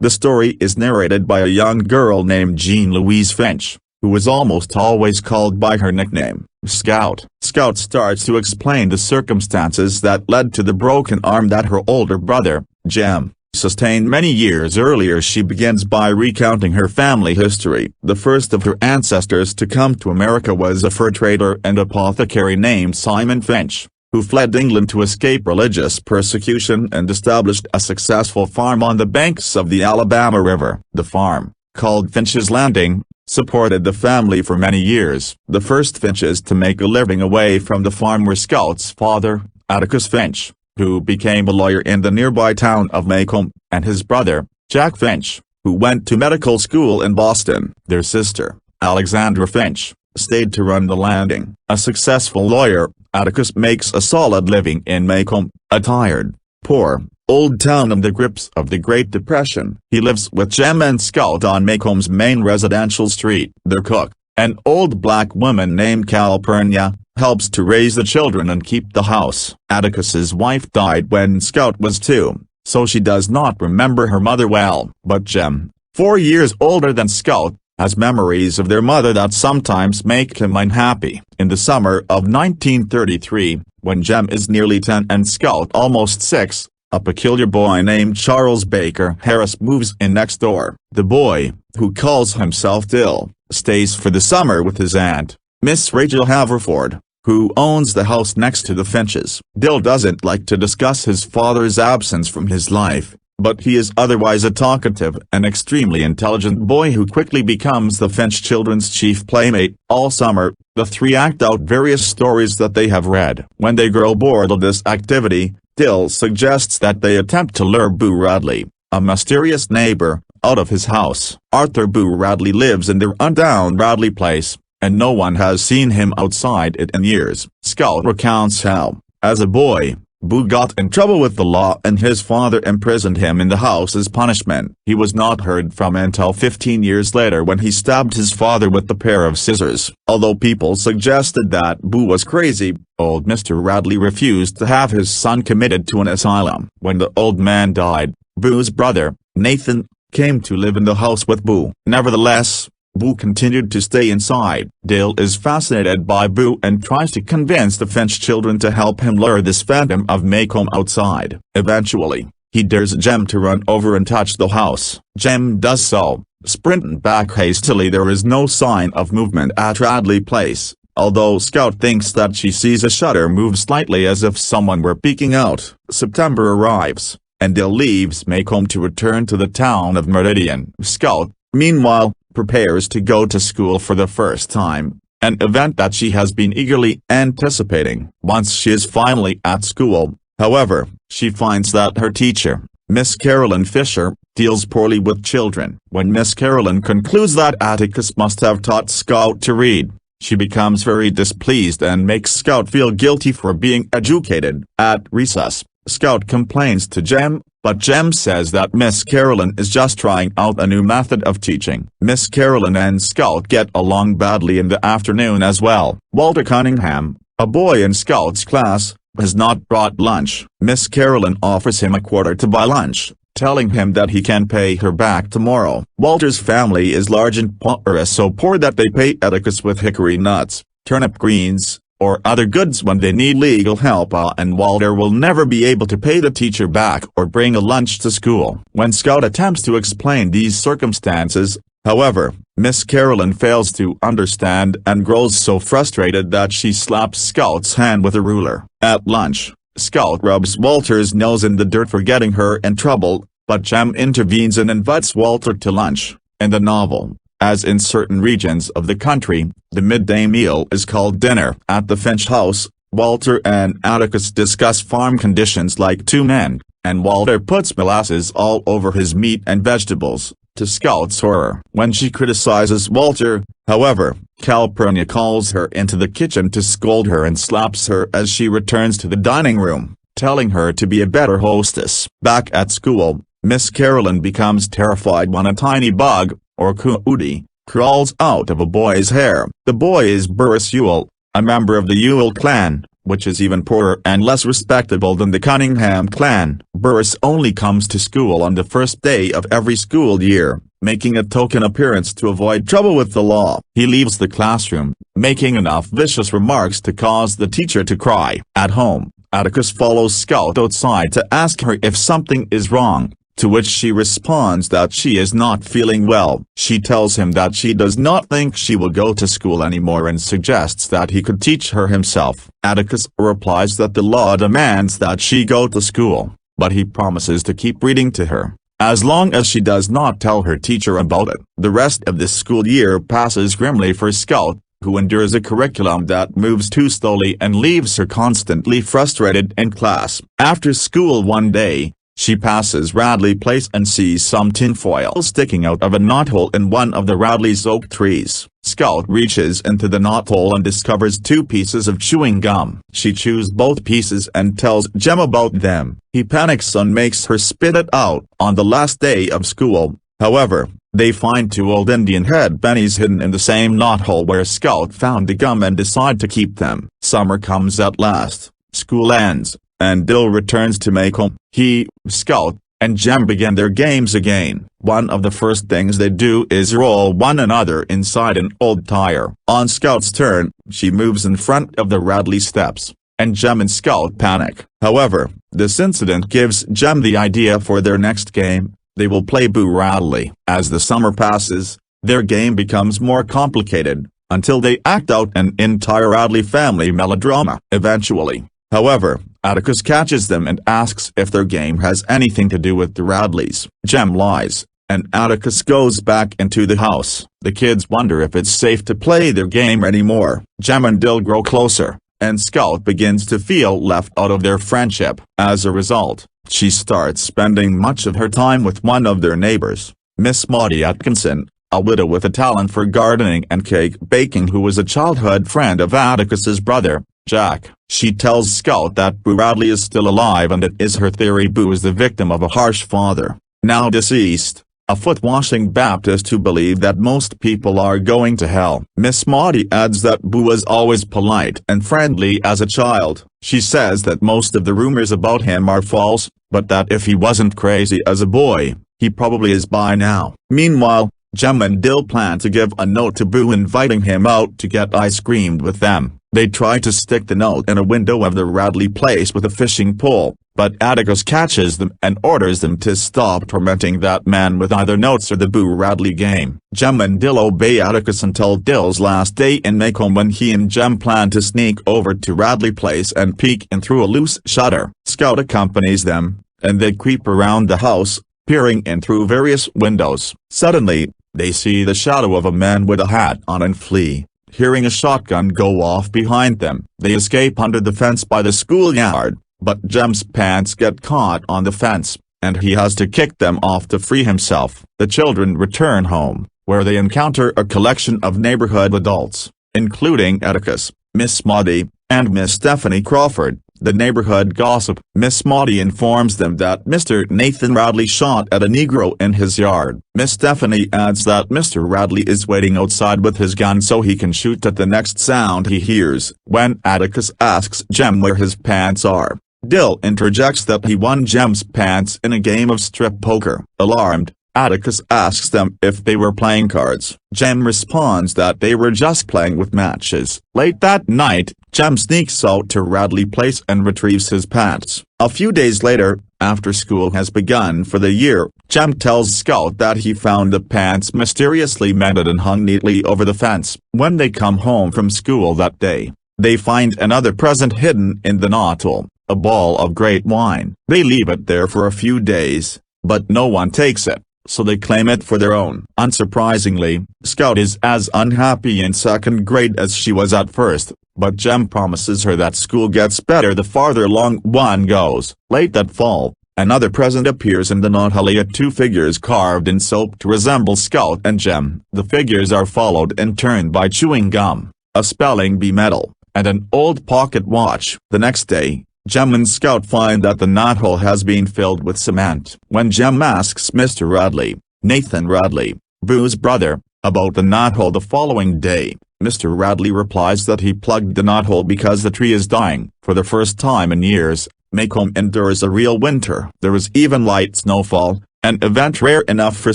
The story is narrated by a young girl named Jean Louise Finch, who was almost always called by her nickname, Scout. Scout starts to explain the circumstances that led to the broken arm that her older brother, Jem, sustained many years earlier. She begins by recounting her family history. The first of her ancestors to come to America was a fur trader and apothecary named Simon Finch, who fled England to escape religious persecution and established a successful farm on the banks of the Alabama River. The farm, called Finch's Landing, supported the family for many years. The first Finches to make a living away from the farm were Scout's father, Atticus Finch, who became a lawyer in the nearby town of Macomb, and his brother, Jack Finch, who went to medical school in Boston. Their sister, Alexandra Finch, stayed to run the landing. A successful lawyer, Atticus makes a solid living in Macomb, a tired, poor, old town in the grips of the Great Depression. He lives with Jem and Scout on Macomb's main residential street. Their cook, an old black woman named Calpurnia, helps to raise the children and keep the house. Atticus's wife died when Scout was 2, so she does not remember her mother well. But Jem, 4 years older than Scout, has memories of their mother that sometimes make him unhappy. In the summer of 1933, when Jem is nearly 10 and Scout almost 6, a peculiar boy named Charles Baker Harris moves in next door. The boy, who calls himself Dill, stays for the summer with his aunt, Miss Rachel Haverford, who owns the house next to the Finches. Dill doesn't like to discuss his father's absence from his life, but he is otherwise a talkative and extremely intelligent boy who quickly becomes the Finch children's chief playmate. All summer, the three act out various stories that they have read. When they grow bored of this activity, Dill suggests that they attempt to lure Boo Radley, a mysterious neighbor, out of his house. Arthur Boo Radley lives in the rundown Radley place, and no one has seen him outside it in years. Scout recounts how, as a boy, Boo got in trouble with the law and his father imprisoned him in the house as punishment. He was not heard from until 15 years later when he stabbed his father with a pair of scissors. Although people suggested that Boo was crazy, old Mr. Radley refused to have his son committed to an asylum. When the old man died, Boo's brother, Nathan, came to live in the house with Boo. Nevertheless, Boo continued to stay inside. Dill is fascinated by Boo and tries to convince the Finch children to help him lure this phantom of Macomb outside. Eventually, he dares Jem to run over and touch the house. Jem does so, sprinting back hastily. There is no sign of movement at Radley Place, although Scout thinks that she sees a shutter move slightly as if someone were peeking out. September arrives, and Dill leaves Macomb to return to the town of Meridian. Scout, meanwhile, prepares to go to school for the first time, an event that she has been eagerly anticipating. Once she is finally at school, however, she finds that her teacher, Miss Carolyn Fisher, deals poorly with children. When Miss Carolyn concludes that Atticus must have taught Scout to read, she becomes very displeased and makes Scout feel guilty for being educated. At recess, Scout complains to Jem, but Jem says that Miss Carolyn is just trying out a new method of teaching. Miss Carolyn and Scout get along badly in the afternoon as well. Walter Cunningham, a boy in Scout's class, has not brought lunch. Miss Carolyn offers him a quarter to buy lunch, telling him that he can pay her back tomorrow. Walter's family is large and poor, so poor that they pay Atticus with hickory nuts, turnip greens, or other goods when they need legal help, and Walter will never be able to pay the teacher back or bring a lunch to school. When Scout attempts to explain these circumstances, however, Miss Carolyn fails to understand and grows so frustrated that she slaps Scout's hand with a ruler. At lunch, Scout rubs Walter's nose in the dirt for getting her in trouble, but Jem intervenes and invites Walter to lunch. In the novel, as in certain regions of the country, the midday meal is called dinner. At the Finch house, Walter and Atticus discuss farm conditions like two men, and Walter puts molasses all over his meat and vegetables, to Scout's horror. When she criticizes Walter, however, Calpurnia calls her into the kitchen to scold her and slaps her as she returns to the dining room, telling her to be a better hostess. Back at school, Miss Carolyn becomes terrified when a tiny bug, or coyote, crawls out of a boy's hair. The boy is Burris Ewell, a member of the Ewell clan, which is even poorer and less respectable than the Cunningham clan. Burris only comes to school on the first day of every school year, making a token appearance to avoid trouble with the law. He leaves the classroom, making enough vicious remarks to cause the teacher to cry. At home, Atticus follows Scout outside to ask her if something is wrong, to which she responds that she is not feeling well. She tells him that she does not think she will go to school anymore and suggests that he could teach her himself. Atticus replies that the law demands that she go to school, but he promises to keep reading to her, as long as she does not tell her teacher about it. The rest of the school year passes grimly for Scout, who endures a curriculum that moves too slowly and leaves her constantly frustrated in class. After school one day, she passes Radley Place and sees some tinfoil sticking out of a knothole in one of the Radley's oak trees. Scout reaches into the knothole and discovers 2 pieces of chewing gum. She chews both pieces and tells Jem about them. He panics and makes her spit it out. On the last day of school, however, they find 2 old Indian head pennies hidden in the same knothole where Scout found the gum and decide to keep them. Summer comes at last, school ends, and Dill returns to Macomb. He, Scout, and Jem begin their games again. One of the first things they do is roll one another inside an old tire. On Scout's turn, she moves in front of the Radley steps, and Jem and Scout panic. However, this incident gives Jem the idea for their next game. They will play Boo Radley. As the summer passes, their game becomes more complicated, until they act out an entire Radley family melodrama. Eventually, however, Atticus catches them and asks if their game has anything to do with the Radleys. Jem lies, and Atticus goes back into the house. The kids wonder if it's safe to play their game anymore. Jem and Dill grow closer, and Scout begins to feel left out of their friendship. As a result, she starts spending much of her time with one of their neighbors, Miss Maudie Atkinson, a widow with a talent for gardening and cake baking who was a childhood friend of Atticus's brother, Jack. She tells Scout that Boo Radley is still alive and it is her theory Boo is the victim of a harsh father, now deceased, a foot-washing Baptist who believed that most people are going to hell. Miss Maudie adds that Boo was always polite and friendly as a child. She says that most of the rumors about him are false, but that if he wasn't crazy as a boy, he probably is by now. Meanwhile, Jem and Dill plan to give a note to Boo inviting him out to get ice cream with them. They try to stick the note in a window of the Radley place with a fishing pole, but Atticus catches them and orders them to stop tormenting that man with either notes or the Boo Radley game. Jem and Dill obey Atticus until Dill's last day in Macomb, when he and Jem plan to sneak over to Radley Place and peek in through a loose shutter. Scout accompanies them, and they creep around the house, peering in through various windows. Suddenly, they see the shadow of a man with a hat on and flee. Hearing a shotgun go off behind them, they escape under the fence by the schoolyard, but Jem's pants get caught on the fence, and he has to kick them off to free himself. The children return home, where they encounter a collection of neighborhood adults, including Atticus, Miss Maudie, and Miss Stephanie Crawford, the neighborhood gossip. Miss Maudie informs them that Mr. Nathan Radley shot at a Negro in his yard. Miss Stephanie adds that Mr. Radley is waiting outside with his gun so he can shoot at the next sound he hears. When Atticus asks Jem where his pants are, Dill interjects that he won Jem's pants in a game of strip poker. Alarmed, Atticus asks them if they were playing cards. Jem responds that they were just playing with matches. Late that night, Jem sneaks out to Radley Place and retrieves his pants. A few days later, after school has begun for the year, Jem tells Scout that he found the pants mysteriously mended and hung neatly over the fence. When they come home from school that day, they find another present hidden in the knothole, a ball of great wine. They leave it there for a few days, but no one takes it, so they claim it for their own. Unsurprisingly, Scout is as unhappy in second grade as she was at first, but Jem promises her that school gets better the farther along one goes. Late that fall, another present appears in the knothole, 2 figures carved in soap to resemble Scout and Jem. The figures are followed in turn by chewing gum, a spelling bee medal, and an old pocket watch. The next day, Jem and Scout find that the knothole has been filled with cement. When Jem asks Mr. Radley, Nathan Radley, Boo's brother, About the knothole the following day, Mr. Radley replies that he plugged the knothole because the tree is dying. For the first time in years, Maycomb endures a real winter. There is even light snowfall, an event rare enough for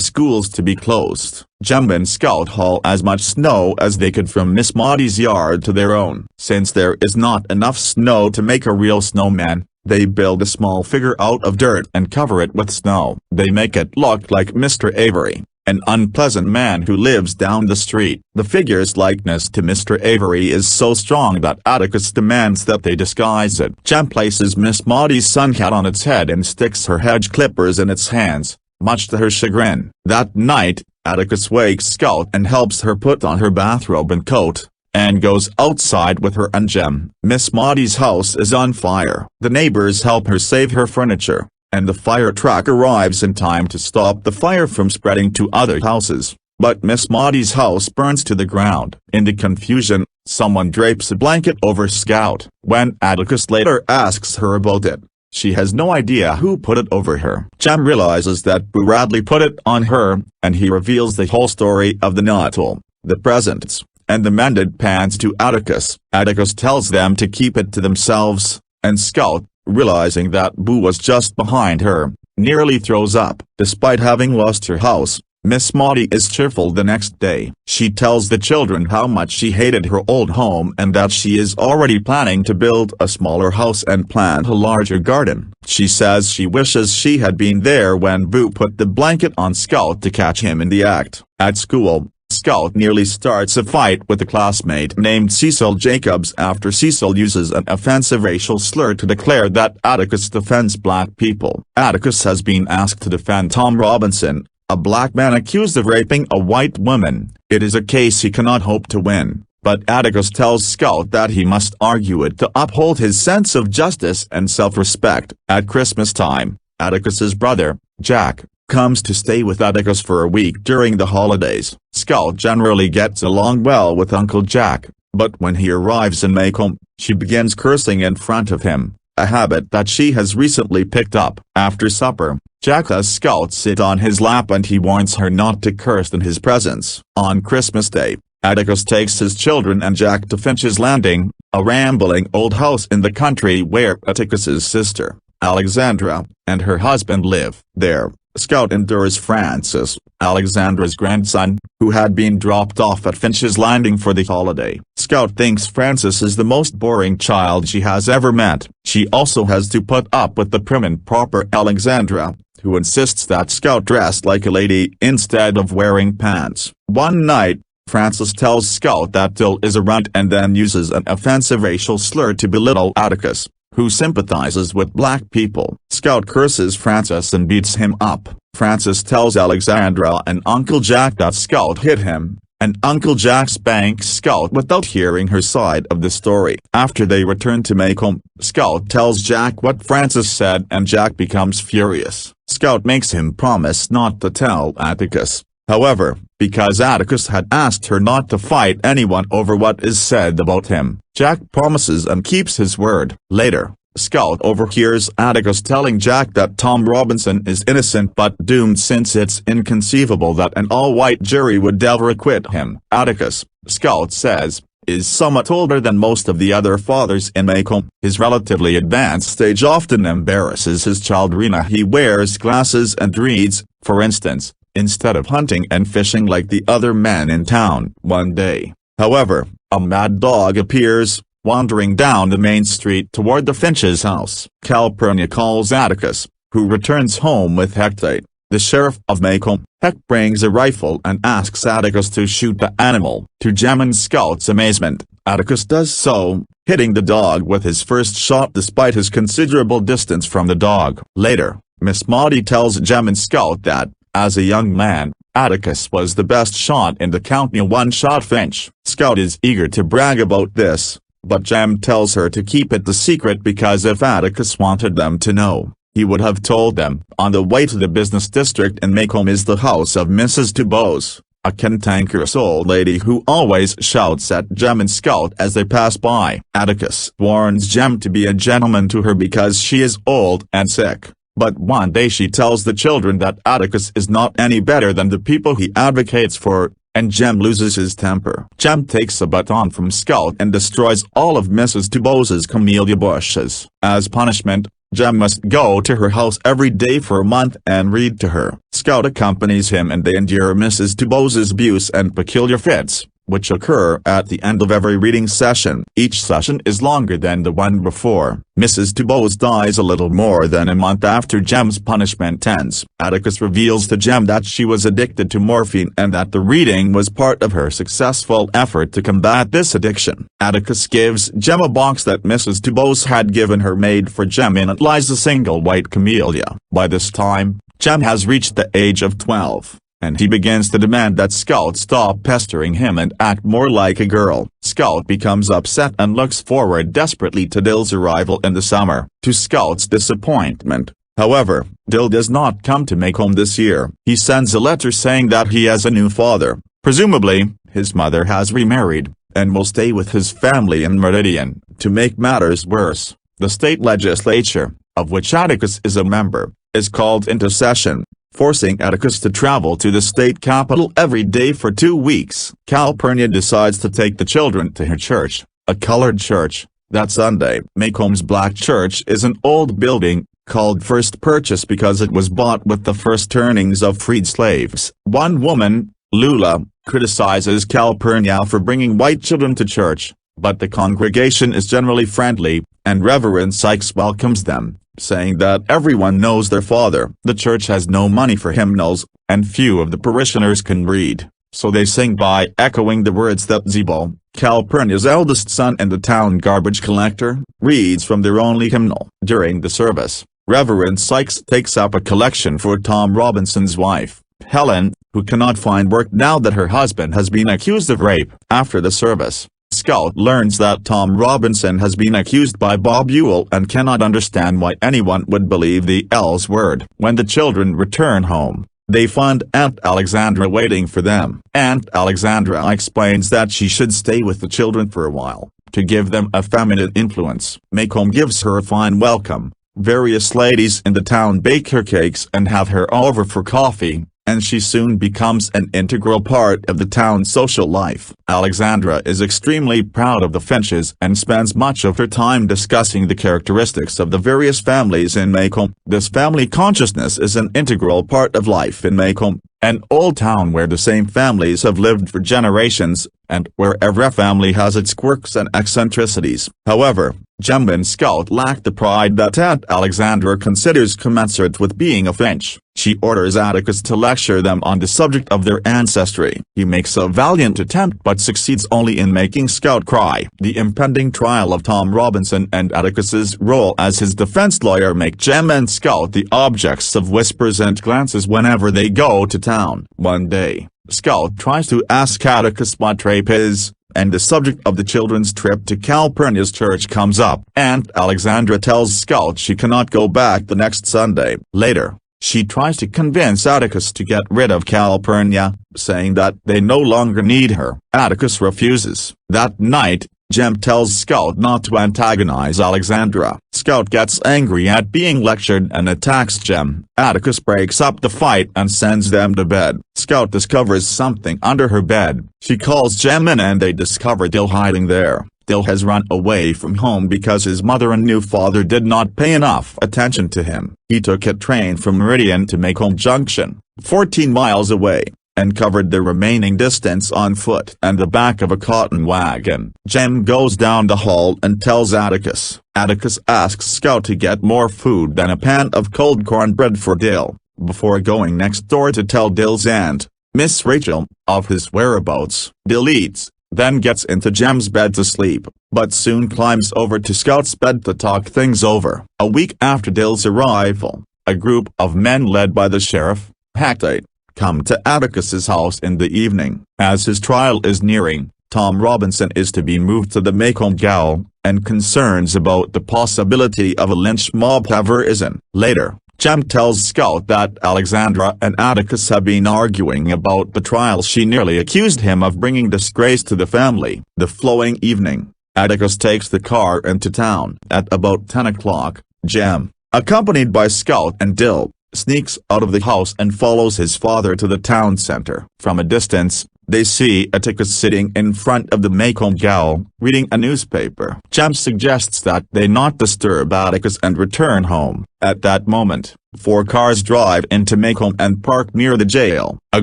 schools to be closed. Jem and Scout haul as much snow as they could from Miss Maudie's yard to their own. Since there is not enough snow to make a real snowman, they build a small figure out of dirt and cover it with snow. They make it look like Mr. Avery, an unpleasant man who lives down the street. The figure's likeness to Mr. Avery is so strong that Atticus demands that they disguise it. Jem places Miss Maudie's sun hat on its head and sticks her hedge clippers in its hands, much to her chagrin. That night, Atticus wakes Scout and helps her put on her bathrobe and coat, and goes outside with her and Jem. Miss Maudie's house is on fire. The neighbors help her save her furniture, and the fire truck arrives in time to stop the fire from spreading to other houses. But Miss Maudie's house burns to the ground. In the confusion, someone drapes a blanket over Scout. When Atticus later asks her about it, she has no idea who put it over her. Jem realizes that Boo Radley put it on her, and he reveals the whole story of the knothole, the presents, and the mended pants to Atticus. Atticus tells them to keep it to themselves, and Scout, realizing that Boo was just behind her, nearly throws up. Despite having lost her house, Miss Maudie is cheerful the next day. She tells the children how much she hated her old home and that she is already planning to build a smaller house and plant a larger garden. She says she wishes she had been there when Boo put the blanket on Scout to catch him in the act. At school, Scout nearly starts a fight with a classmate named Cecil Jacobs after Cecil uses an offensive racial slur to declare that Atticus defends black people. Atticus has been asked to defend Tom Robinson, a black man accused of raping a white woman. It is a case he cannot hope to win, but Atticus tells Scout that he must argue it to uphold his sense of justice and self-respect. At Christmas time, Atticus's brother, Jack, comes to stay with Atticus for a week during the holidays. Scout generally gets along well with Uncle Jack, but when he arrives in Maycomb, she begins cursing in front of him, a habit that she has recently picked up. After supper, Jack has Scout sit on his lap and he warns her not to curse in his presence. On Christmas Day, Atticus takes his children and Jack to Finch's Landing, a rambling old house in the country where Atticus's sister, Alexandra, and her husband live. There, Scout endures Francis, Alexandra's grandson, who had been dropped off at Finch's Landing for the holiday. Scout thinks Francis is the most boring child she has ever met. She also has to put up with the prim and proper Alexandra, who insists that Scout dress like a lady instead of wearing pants. One night, Francis tells Scout that Dill is a runt and then uses an offensive racial slur to belittle Atticus, who sympathizes with black people. Scout curses Francis and beats him up. Francis tells Alexandra and Uncle Jack that Scout hit him, and Uncle Jack spanks Scout without hearing her side of the story. After they return to Maycomb, Scout tells Jack what Francis said and Jack becomes furious. Scout makes him promise not to tell Atticus. However, because Atticus had asked her not to fight anyone over what is said about him, Jack promises and keeps his word. Later, Scout overhears Atticus telling Jack that Tom Robinson is innocent but doomed since it's inconceivable that an all-white jury would ever acquit him. Atticus, Scout says, is somewhat older than most of the other fathers in Maycomb. His relatively advanced age often embarrasses his child Rena. He wears glasses and reads, for instance, instead of hunting and fishing like the other men in town. One day, however, a mad dog appears, wandering down the main street toward the Finch's house. Calpurnia calls Atticus, who returns home with Hecate, the sheriff of Maycomb. Heck brings a rifle and asks Atticus to shoot the animal. To Jem and Scout's amazement, Atticus does so, hitting the dog with his first shot despite his considerable distance from the dog. Later, Miss Maudie tells Jem and Scout that, as a young man, Atticus was the best shot in the county. One-shot Finch. Scout is eager to brag about this, but Jem tells her to keep it the secret because if Atticus wanted them to know, he would have told them. On the way to the business district in Maycomb is the house of Mrs. Dubose, a cantankerous old lady who always shouts at Jem and Scout as they pass by. Atticus warns Jem to be a gentleman to her because she is old and sick. But one day she tells the children that Atticus is not any better than the people he advocates for, and Jem loses his temper. Jem takes a baton from Scout and destroys all of Mrs. Dubos's camellia bushes. As punishment, Jem must go to her house every day for a month and read to her. Scout accompanies him and they endure Mrs. Dubos's abuse and peculiar fits, which occur at the end of every reading session. Each session is longer than the one before. Mrs. Dubose dies a little more than a month after Jem's punishment ends. Atticus reveals to Jem that she was addicted to morphine and that the reading was part of her successful effort to combat this addiction. Atticus gives Jem a box that Mrs. Dubose had given her made for Jem. In it lies a single white camellia. By this time, Jem has reached the age of 12. And he begins to demand that Scout stop pestering him and act more like a girl. Scout becomes upset and looks forward desperately to Dill's arrival in the summer. To Scout's disappointment, however, Dill does not come to Maycomb this year. He sends a letter saying that he has a new father. Presumably, his mother has remarried, and will stay with his family in Meridian. To make matters worse, the state legislature, of which Atticus is a member, is called into session, forcing Atticus to travel to the state capital every day for 2 weeks. Calpurnia decides to take the children to her church, a colored church, that Sunday. Maycomb's black church is an old building, called First Purchase because it was bought with the first earnings of freed slaves. One woman, Lula, criticizes Calpurnia for bringing white children to church, but the congregation is generally friendly, and Reverend Sykes welcomes them, saying that everyone knows their father. The church has no money for hymnals, and few of the parishioners can read, so they sing by echoing the words that Zebo, Calpurnia's eldest son and the town garbage collector, reads from their only hymnal. During the service, Reverend Sykes takes up a collection for Tom Robinson's wife, Helen, who cannot find work now that her husband has been accused of rape. After the service, Scout learns that Tom Robinson has been accused by Bob Ewell and cannot understand why anyone would believe the L's word. When the children return home, they find Aunt Alexandra waiting for them. Aunt Alexandra explains that she should stay with the children for a while, to give them a feminine influence. Maycomb gives her a fine welcome. Various ladies in the town bake her cakes and have her over for coffee, and she soon becomes an integral part of the town's social life. Alexandra is extremely proud of the Finches and spends much of her time discussing the characteristics of the various families in Maycomb. This family consciousness is an integral part of life in Maycomb, an old town where the same families have lived for generations, and where every family has its quirks and eccentricities. However, Jem and Scout lack the pride that Aunt Alexandra considers commensurate with being a Finch. She orders Atticus to lecture them on the subject of their ancestry. He makes a valiant attempt but succeeds only in making Scout cry. The impending trial of Tom Robinson and Atticus's role as his defense lawyer make Jem and Scout the objects of whispers and glances whenever they go to town. One day, Scout tries to ask Atticus what rape is, and the subject of the children's trip to Calpurnia's church comes up. Aunt Alexandra tells Scout she cannot go back the next Sunday. Later, she tries to convince Atticus to get rid of Calpurnia, saying that they no longer need her. Atticus refuses. That night, Jem tells Scout not to antagonize Alexandra. Scout gets angry at being lectured and attacks Jem. Atticus breaks up the fight and sends them to bed. Scout discovers something under her bed. She calls Jem in and they discover Dill hiding there. Dill has run away from home because his mother and new father did not pay enough attention to him. He took a train from Meridian to Maycomb Junction, 14 miles away, and covered the remaining distance on foot and the back of a cotton wagon. Jem goes down the hall and tells Atticus. Atticus asks Scout to get more food than a pan of cold cornbread for Dill, before going next door to tell Dill's aunt, Miss Rachel, of his whereabouts. Dill eats, then gets into Jem's bed to sleep, but soon climbs over to Scout's bed to talk things over. A week after Dill's arrival, a group of men led by the sheriff, Hactate, come to Atticus's house in the evening. As his trial is nearing, Tom Robinson is to be moved to the Maycomb gaol, and concerns about the possibility of a lynch mob have arisen. Later, Jem tells Scout that Alexandra and Atticus have been arguing about the trial. She nearly accused him of bringing disgrace to the family. The following evening, Atticus takes the car into town. At about 10 o'clock, Jem, accompanied by Scout and Dill, sneaks out of the house and follows his father to the town center. From a distance, They see Atticus sitting in front of the Maycomb Gal, reading a newspaper. Jem suggests that they not disturb Atticus and return home. At that moment, 4 cars drive into Maycomb and park near the jail. A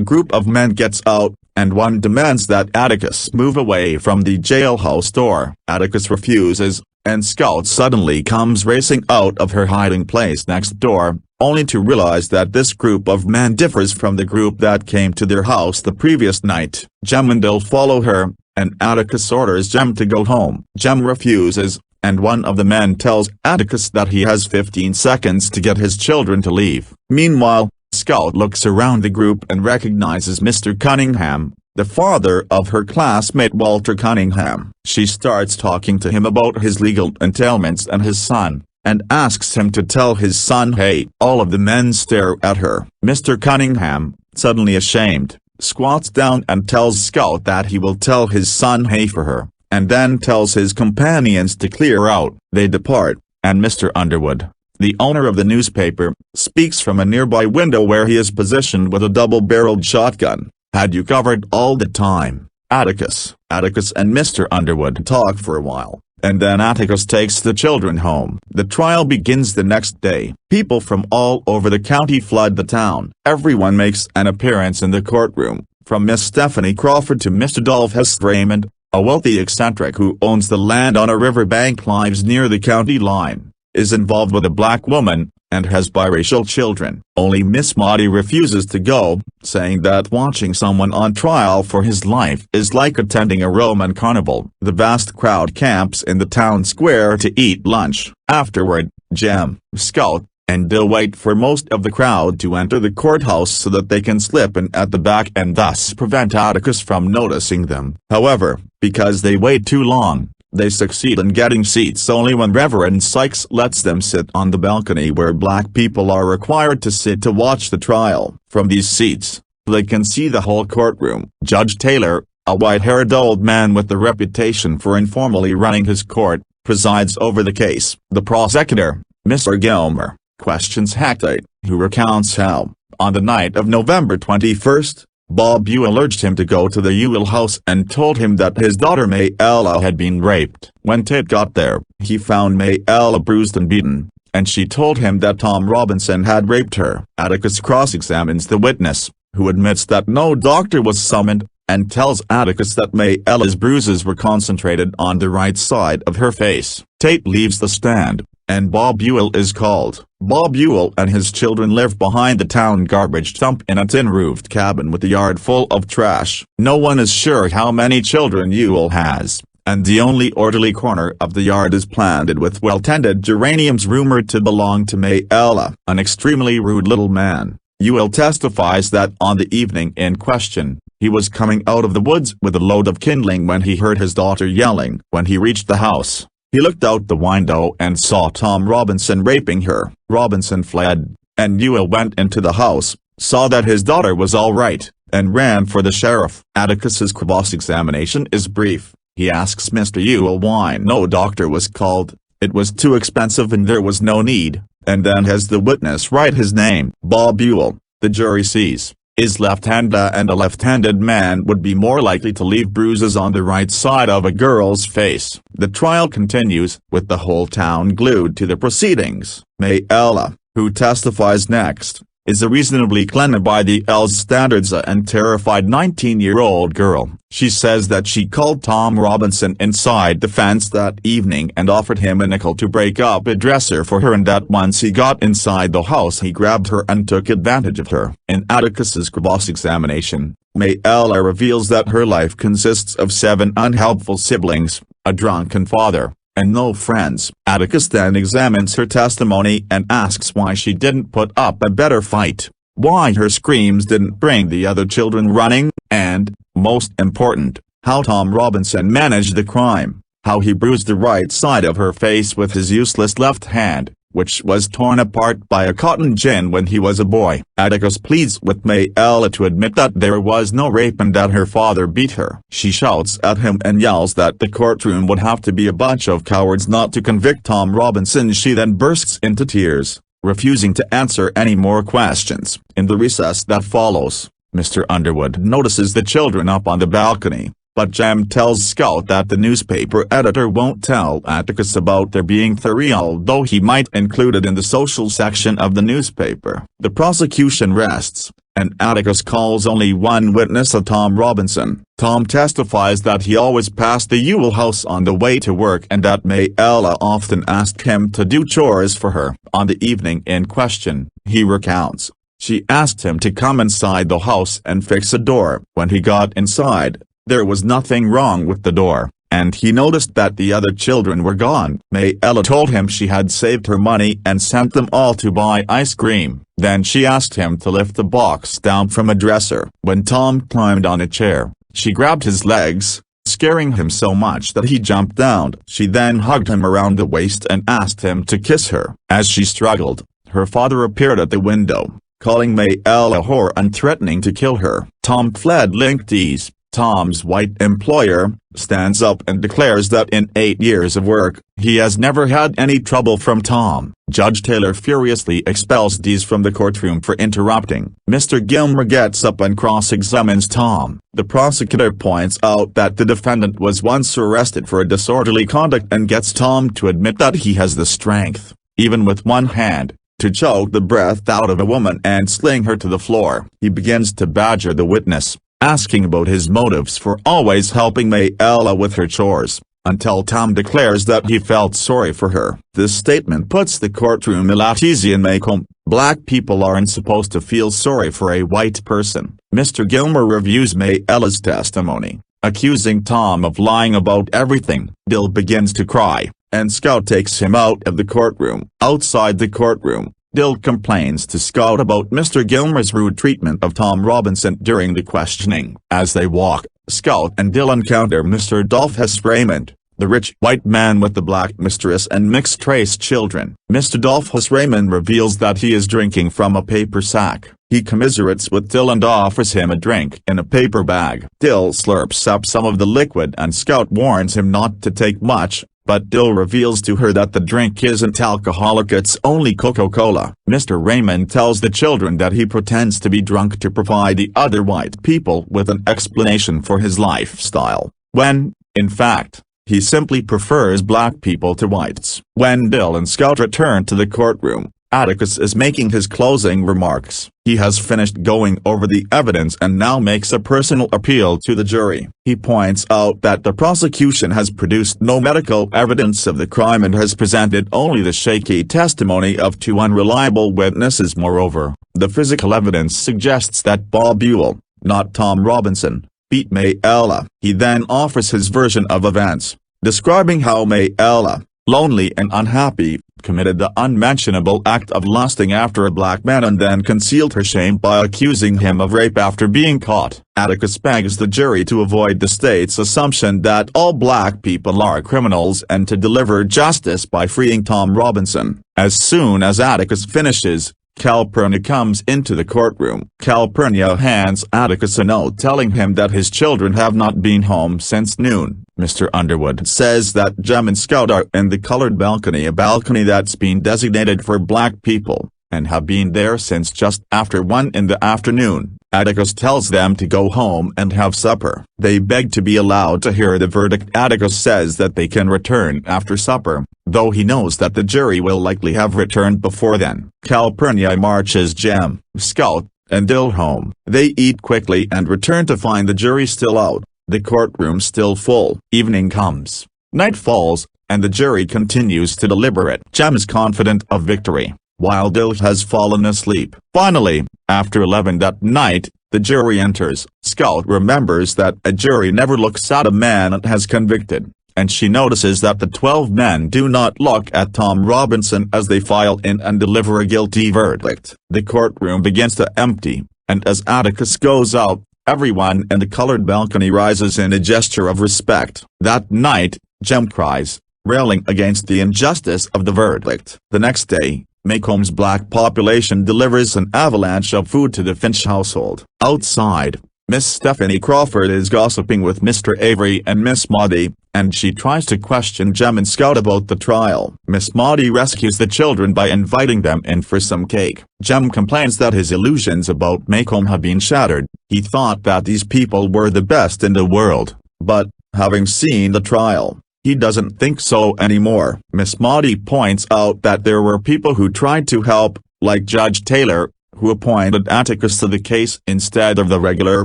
group of men gets out, and one demands that Atticus move away from the jailhouse door. Atticus refuses, and Scout suddenly comes racing out of her hiding place next door, only to realize that this group of men differs from the group that came to their house the previous night. Jem and Dill follow her, and Atticus orders Jem to go home. Jem refuses, and one of the men tells Atticus that he has 15 seconds to get his children to leave. Meanwhile, Scout looks around the group and recognizes Mr. Cunningham, the father of her classmate Walter Cunningham. She starts talking to him about his legal entailments and his son, and asks him to tell his son hey. All of the men stare at her. Mr. Cunningham, suddenly ashamed, squats down and tells Scout that he will tell his son hey for her, and then tells his companions to clear out. They depart, and Mr. Underwood, the owner of the newspaper, speaks from a nearby window where he is positioned with a double-barreled shotgun. "Had you covered all the time, Atticus?" Atticus and Mr. Underwood talk for a while, and then Atticus takes the children home. The trial begins the next day. People from all over the county flood the town. Everyone makes an appearance in the courtroom, from Miss Stephanie Crawford to Mr. Dolphus Raymond, a wealthy eccentric who owns the land on a riverbank lives near the county line, is involved with a black woman, and has biracial children. Only Miss Maudie refuses to go, saying that watching someone on trial for his life is like attending a Roman carnival. The vast crowd camps in the town square to eat lunch. Afterward, Jem, Scout, and Dill wait for most of the crowd to enter the courthouse so that they can slip in at the back and thus prevent Atticus from noticing them. However, because they wait too long, they succeed in getting seats only when Reverend Sykes lets them sit on the balcony where black people are required to sit to watch the trial. From these seats, they can see the whole courtroom. Judge Taylor, a white-haired old man with the reputation for informally running his court, presides over the case. The prosecutor, Mr. Gilmer, questions Hackett, who recounts how, on the night of November 21st, Bob Ewell urged him to go to the Ewell house and told him that his daughter Mayella had been raped. When Tate got there, he found Mayella bruised and beaten, and she told him that Tom Robinson had raped her. Atticus cross-examines the witness, who admits that no doctor was summoned, and tells Atticus that Mayella's bruises were concentrated on the right side of her face. Tate leaves the stand, and Bob Ewell is called. Bob Ewell and his children live behind the town garbage dump in a tin-roofed cabin with a yard full of trash. No one is sure how many children Ewell has, and the only orderly corner of the yard is planted with well-tended geraniums rumored to belong to Mayella. An extremely rude little man, Ewell testifies that on the evening in question, he was coming out of the woods with a load of kindling when he heard his daughter yelling. When he reached the house, he looked out the window and saw Tom Robinson raping her. Robinson fled, and Ewell went into the house, saw that his daughter was all right, and ran for the sheriff. Atticus's cross-examination is brief. He asks Mr. Ewell why no doctor was called, it was too expensive and there was no need, and then has the witness write his name. Bob Ewell, the jury sees, is left-handed, and a left-handed man would be more likely to leave bruises on the right side of a girl's face. The trial continues, with the whole town glued to the proceedings. Mayella, who testifies next, is a reasonably clean by the L's standards and terrified 19-year-old girl. She says that she called Tom Robinson inside the fence that evening and offered him a nickel to break up a dresser for her, and that once he got inside the house he grabbed her and took advantage of her. In Atticus's cross-examination, Mayella reveals that her life consists of 7 unhelpful siblings, a drunken father, and no friends. Atticus then examines her testimony and asks why she didn't put up a better fight, why her screams didn't bring the other children running, and, most important, how Tom Robinson managed the crime, how he bruised the right side of her face with his useless left hand, which was torn apart by a cotton gin when he was a boy. Atticus pleads with Mayella to admit that there was no rape and that her father beat her. She shouts at him and yells that the courtroom would have to be a bunch of cowards not to convict Tom Robinson. She then bursts into tears, refusing to answer any more questions. In the recess that follows, Mr. Underwood notices the children up on the balcony, but Jem tells Scout that the newspaper editor won't tell Atticus about there being three, although he might include it in the social section of the newspaper. The prosecution rests, and Atticus calls only one witness, Tom Robinson. Tom testifies that he always passed the Ewell house on the way to work and that Mayella often asked him to do chores for her. On the evening in question, he recounts, she asked him to come inside the house and fix a door. When he got inside, there was nothing wrong with the door, and he noticed that the other children were gone. Mayella told him she had saved her money and sent them all to buy ice cream. Then she asked him to lift the box down from a dresser. When Tom climbed on a chair, she grabbed his legs, scaring him so much that he jumped down. She then hugged him around the waist and asked him to kiss her. As she struggled, her father appeared at the window, calling Mayella a whore and threatening to kill her. Tom fled. Linktease, Tom's white employer, stands up and declares that in 8 years of work, he has never had any trouble from Tom. Judge Taylor furiously expels Dees from the courtroom for interrupting. Mr. Gilmer gets up and cross-examines Tom. The prosecutor points out that the defendant was once arrested for disorderly conduct and gets Tom to admit that he has the strength, even with one hand, to choke the breath out of a woman and sling her to the floor. He begins to badger the witness, asking about his motives for always helping Mayella with her chores, until Tom declares that he felt sorry for her. This statement puts the courtroom at ease in Macomb. Black people aren't supposed to feel sorry for a white person. Mr. Gilmer reviews Mayella's testimony, accusing Tom of lying about everything. Dill begins to cry, and Scout takes him out of the courtroom. Outside the courtroom, Dill complains to Scout about Mr. Gilmer's rude treatment of Tom Robinson during the questioning. As they walk, Scout and Dill encounter Mr. Dolphus Raymond, the rich white man with the black mistress and mixed-race children. Mr. Dolphus Raymond reveals that he is drinking from a paper sack. He commiserates with Dill and offers him a drink in a paper bag. Dill slurps up some of the liquid and Scout warns him not to take much, but Dill reveals to her that the drink isn't alcoholic, it's only Coca-Cola. Mr. Raymond tells the children that he pretends to be drunk to provide the other white people with an explanation for his lifestyle, when, in fact, he simply prefers black people to whites. When Dill and Scout return to the courtroom, Atticus is making his closing remarks. He has finished going over the evidence and now makes a personal appeal to the jury. He points out that the prosecution has produced no medical evidence of the crime and has presented only the shaky testimony of two unreliable witnesses. Moreover, the physical evidence suggests that Bob Ewell, not Tom Robinson, beat Mayella. He then offers his version of events, describing how Mayella, lonely and unhappy, committed the unmentionable act of lusting after a black man and then concealed her shame by accusing him of rape after being caught. Atticus begs the jury to avoid the state's assumption that all black people are criminals and to deliver justice by freeing Tom Robinson. As soon as Atticus finishes, Calpurnia comes into the courtroom. Calpurnia hands Atticus a note telling him that his children have not been home since noon. Mr. Underwood says that Jem and Scout are in the colored balcony, a balcony that's been designated for black people, and have been there since just after 1 in the afternoon. Atticus tells them to go home and have supper. They beg to be allowed to hear the verdict. Atticus says that they can return after supper, though he knows that the jury will likely have returned before then. Calpurnia marches Jem, Scout, and Dill home. They eat quickly and return to find the jury still out, the courtroom still full. Evening comes, night falls, and the jury continues to deliberate. Jem is confident of victory, while Dill has fallen asleep. Finally, after 11 that night, the jury enters. Scout remembers that a jury never looks at a man it has convicted, and she notices that the 12 men do not look at Tom Robinson as they file in and deliver a guilty verdict. The courtroom begins to empty, and as Atticus goes out, everyone in the colored balcony rises in a gesture of respect. That night, Jem cries, railing against the injustice of the verdict. The next day, Macomb's black population delivers an avalanche of food to the Finch household. Outside, Miss Stephanie Crawford is gossiping with Mr. Avery and Miss Maudie, and she tries to question Jem and Scout about the trial. Miss Maudie rescues the children by inviting them in for some cake. Jem complains that his illusions about Maycomb have been shattered. He thought that these people were the best in the world, but, having seen the trial, he doesn't think so anymore. Miss Maudie points out that there were people who tried to help, like Judge Taylor, who appointed Atticus to the case instead of the regular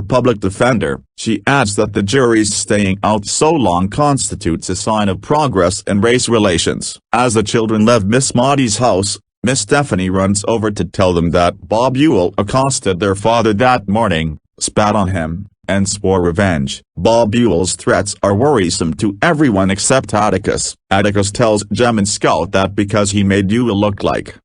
public defender. She adds that the jury's staying out so long constitutes a sign of progress in race relations. As the children leave Miss Maudie's house, Miss Stephanie runs over to tell them that Bob Ewell accosted their father that morning, spat on him, and swore revenge. Bob Ewell's threats are worrisome to everyone except Atticus. Atticus tells Jem and Scout that because he made Ewell look like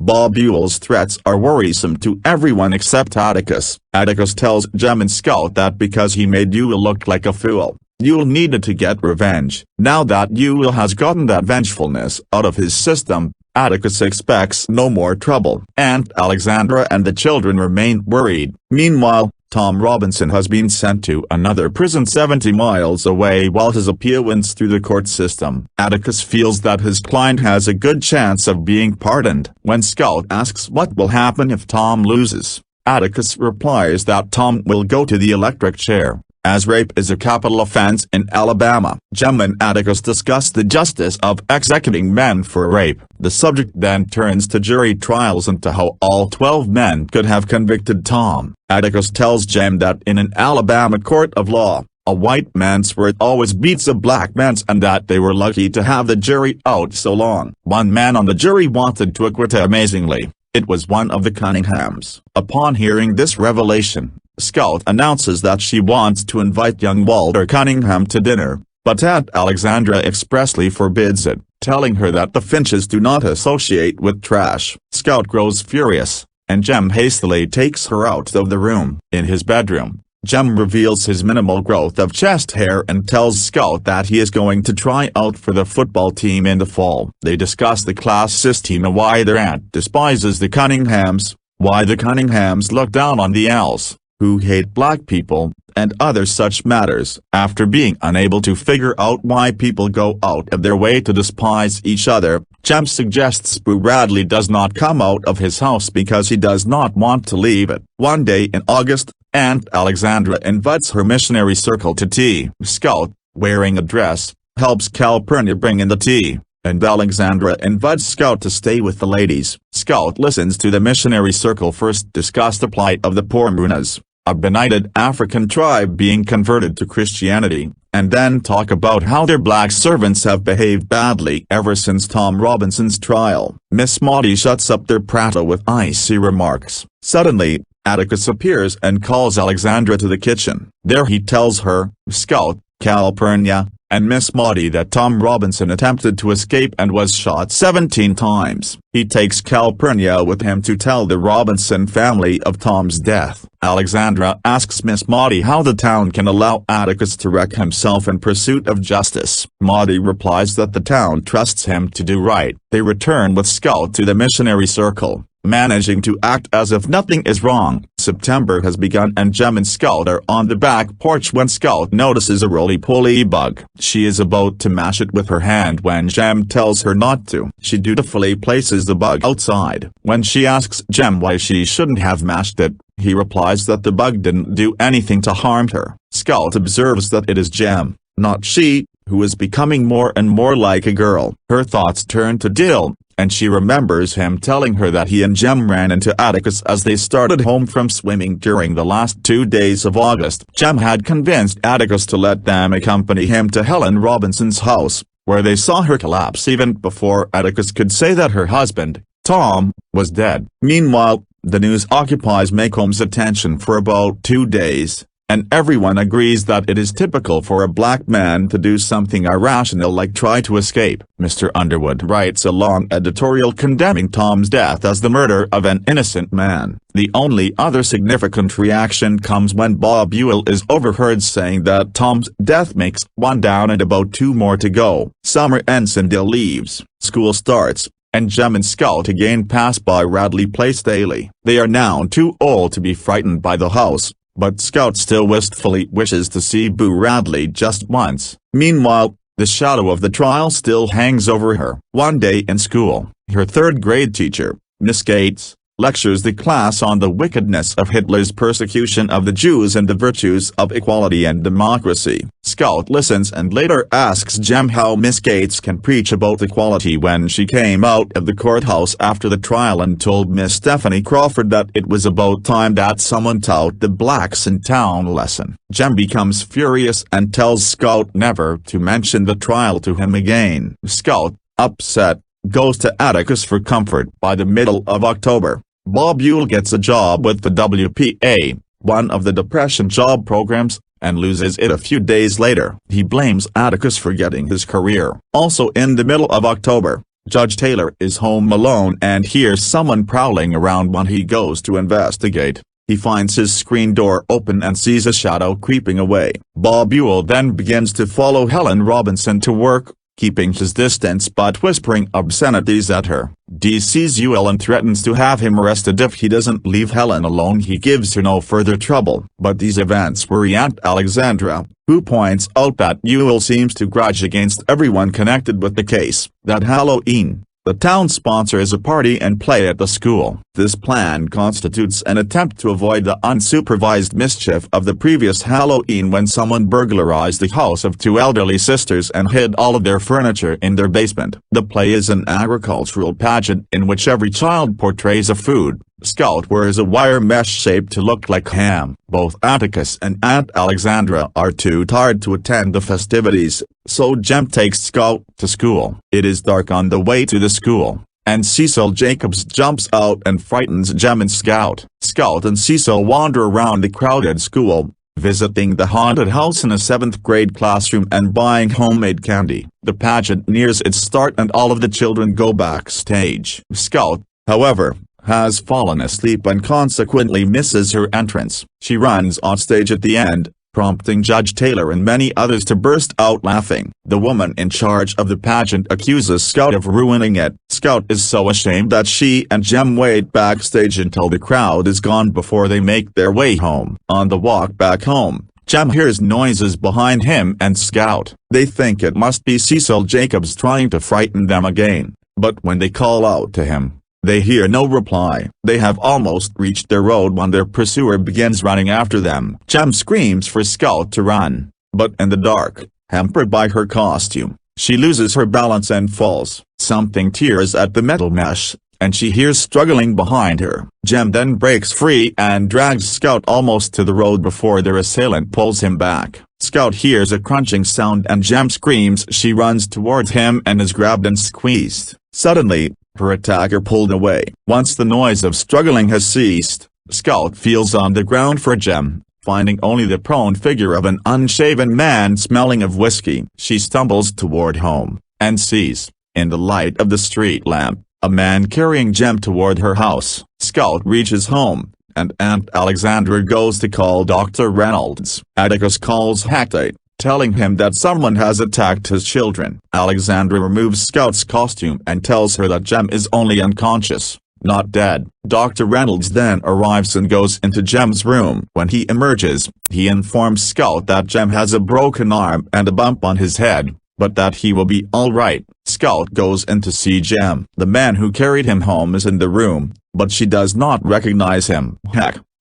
Bob Ewell's threats are worrisome to everyone except Atticus. Atticus tells Jem and Scout that because he made Ewell look like a fool, Ewell needed to get revenge. Now that Ewell has gotten that vengefulness out of his system, Atticus expects no more trouble. Aunt Alexandra and the children remain worried. Meanwhile, Tom Robinson has been sent to another prison 70 miles away while his appeal wins through the court system. Atticus feels that his client has a good chance of being pardoned. When Scout asks what will happen if Tom loses, Atticus replies that Tom will go to the electric chair, as rape is a capital offense in Alabama. Jem and Atticus discuss the justice of executing men for rape. The subject then turns to jury trials and to how all 12 men could have convicted Tom. Atticus tells Jem that in an Alabama court of law, a white man's word always beats a black man's, and that they were lucky to have the jury out so long. One man on the jury wanted to acquit amazingly. It was one of the Cunninghams. Upon hearing this revelation, Scout announces that she wants to invite young Walter Cunningham to dinner, but Aunt Alexandra expressly forbids it, telling her that the Finches do not associate with trash. Scout grows furious, and Jem hastily takes her out of the room. In his bedroom, Jem reveals his minimal growth of chest hair and tells Scout that he is going to try out for the football team in the fall. They discuss the class system and why their aunt despises the Cunninghams, why the Cunninghams look down on the L's, who hate black people, and other such matters. After being unable to figure out why people go out of their way to despise each other, Jem suggests Boo Radley does not come out of his house because he does not want to leave it. One day in August, Aunt Alexandra invites her missionary circle to tea. Scout, wearing a dress, helps Calpurnia bring in the tea, and Alexandra invites Scout to stay with the ladies. Scout listens to the missionary circle first discuss the plight of the poor Munas, a benighted African tribe being converted to Christianity, and then talk about how their black servants have behaved badly ever since Tom Robinson's trial. Miss Maudie shuts up their prattle with icy remarks. Suddenly, Atticus appears and calls Alexandra to the kitchen. There he tells her, Scout, Calpurnia, and Miss Maudie that Tom Robinson attempted to escape and was shot 17 times. He takes Calpurnia with him to tell the Robinson family of Tom's death. Alexandra asks Miss Maudie how the town can allow Atticus to wreck himself in pursuit of justice. Maudie replies that the town trusts him to do right. They return with Scout to the missionary circle, managing to act as if nothing is wrong. September has begun and Jem and Scout are on the back porch when Scout notices a roly-poly bug. She is about to mash it with her hand when Jem tells her not to. She dutifully places the bug outside. When she asks Jem why she shouldn't have mashed it, he replies that the bug didn't do anything to harm her. Scout observes that it is Jem, not she, who is becoming more and more like a girl. Her thoughts turn to Dill, and she remembers him telling her that he and Jem ran into Atticus as they started home from swimming during the last 2 days of August. Jem had convinced Atticus to let them accompany him to Helen Robinson's house, where they saw her collapse even before Atticus could say that her husband, Tom, was dead. Meanwhile, the news occupies Maycomb's attention for about 2 days, and everyone agrees that it is typical for a black man to do something irrational like try to escape. Mr. Underwood writes a long editorial condemning Tom's death as the murder of an innocent man. The only other significant reaction comes when Bob Ewell is overheard saying that Tom's death makes one down and about 2 more to go. Summer ends and Dill leaves. School starts, and Jem and Scout again pass by Radley Place daily. They are now too old to be frightened by the house, but Scout still wistfully wishes to see Boo Radley just once. Meanwhile, the shadow of the trial still hangs over her. One day in school, her third-grade teacher, Miss Gates, lectures the class on the wickedness of Hitler's persecution of the Jews and the virtues of equality and democracy. Scout listens and later asks Jem how Miss Gates can preach about equality when she came out of the courthouse after the trial and told Miss Stephanie Crawford that it was about time that someone taught the blacks in town a lesson. Jem becomes furious and tells Scout never to mention the trial to him again. Scout, upset, goes to Atticus for comfort. By the middle of October, Bob Ewell gets a job with the WPA, one of the Depression job programs, and loses it a few days later. He blames Atticus for getting his career. Also in the middle of October, Judge Taylor is home alone and hears someone prowling around when he goes to investigate. He finds his screen door open and sees a shadow creeping away. Bob Ewell then begins to follow Helen Robinson to work, keeping his distance but whispering obscenities at her. Dee sees Ewell and threatens to have him arrested if he doesn't leave Helen alone. He gives her no further trouble. But these events worry Aunt Alexandra, who points out that Ewell seems to grudge against everyone connected with the case. That Halloween, the town sponsors a party and play at the school. This plan constitutes an attempt to avoid the unsupervised mischief of the previous Halloween when someone burglarized the house of two elderly sisters and hid all of their furniture in their basement. The play is an agricultural pageant in which every child portrays a food. Scout wears a wire mesh shape to look like ham. Both Atticus and Aunt Alexandra are too tired to attend the festivities, so Jem takes Scout to school. It is dark on the way to the school, and Cecil Jacobs jumps out and frightens Jem and Scout. Scout and Cecil wander around the crowded school, visiting the haunted house in a 7th grade classroom and buying homemade candy. The pageant nears its start and all of the children go backstage. Scout, however, has fallen asleep and consequently misses her entrance. She runs on stage at the end, prompting Judge Taylor and many others to burst out laughing. The woman in charge of the pageant accuses Scout of ruining it. Scout is so ashamed that she and Jem wait backstage until the crowd is gone before they make their way home. On the walk back home, Jem hears noises behind him and Scout. They think it must be Cecil Jacobs trying to frighten them again, but when they call out to him, they hear no reply. They have almost reached their road when their pursuer begins running after them. Jem screams for Scout to run, but in the dark, hampered by her costume, she loses her balance and falls. Something tears at the metal mesh, and she hears struggling behind her. Jem then breaks free and drags Scout almost to the road before their assailant pulls him back. Scout hears a crunching sound and Jem screams. She runs towards him and is grabbed and squeezed. Suddenly, her attacker pulled away. Once the noise of struggling has ceased, Scout feels on the ground for Jem, finding only the prone figure of an unshaven man smelling of whiskey. She stumbles toward home, and sees, in the light of the street lamp, a man carrying Jem toward her house. Scout reaches home, and Aunt Alexandra goes to call Dr. Reynolds. Atticus calls Hecate, telling him that someone has attacked his children. Alexandra removes Scout's costume and tells her that Jem is only unconscious, not dead. Dr. Reynolds then arrives and goes into Jem's room. When he emerges, he informs Scout that Jem has a broken arm and a bump on his head, but that he will be alright. Scout goes in to see Jem. The man who carried him home is in the room, but she does not recognize him.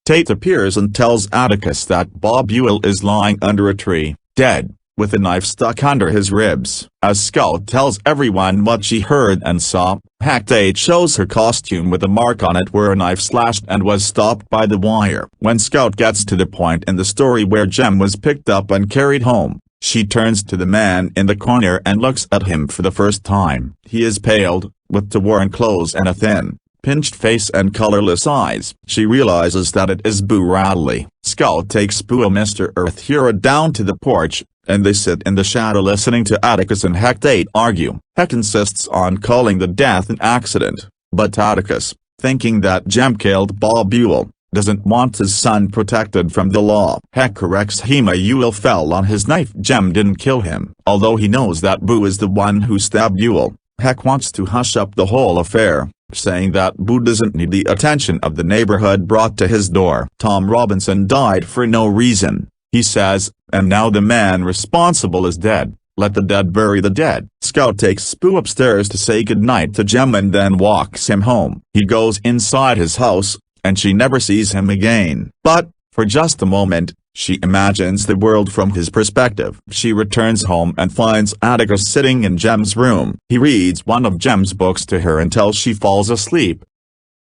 Tate appears and tells Atticus that Bob Ewell is lying under a tree, dead, with a knife stuck under his ribs. As Scout tells everyone what she heard and saw, Hecate shows her costume with a mark on it where a knife slashed and was stopped by the wire. When Scout gets to the point in the story where Jem was picked up and carried home, she turns to the man in the corner and looks at him for the first time. He is paled, with worn clothes and a thin, pinched face and colorless eyes. She realizes that it is Boo Radley. Scout takes Boo and Mr. Earthhero down to the porch, and they sit in the shadow listening to Atticus and Hecate argue. Heck insists on calling the death an accident, but Atticus, thinking that Jem killed Bob Ewell, doesn't want his son protected from the law. Heck corrects him. Ewell fell on his knife. Jem didn't kill him. Although he knows that Boo is the one who stabbed Ewell, Heck wants to hush up the whole affair, saying that Boo doesn't need the attention of the neighborhood brought to his door. Tom Robinson died for no reason, he says, and now the man responsible is dead. Let the dead bury the dead. Scout takes Boo upstairs to say goodnight to Jem and then walks him home. He goes inside his house, and she never sees him again. But, for just a moment, she imagines the world from his perspective. She returns home and finds Atticus sitting in Jem's room. He reads one of Jem's books to her until she falls asleep.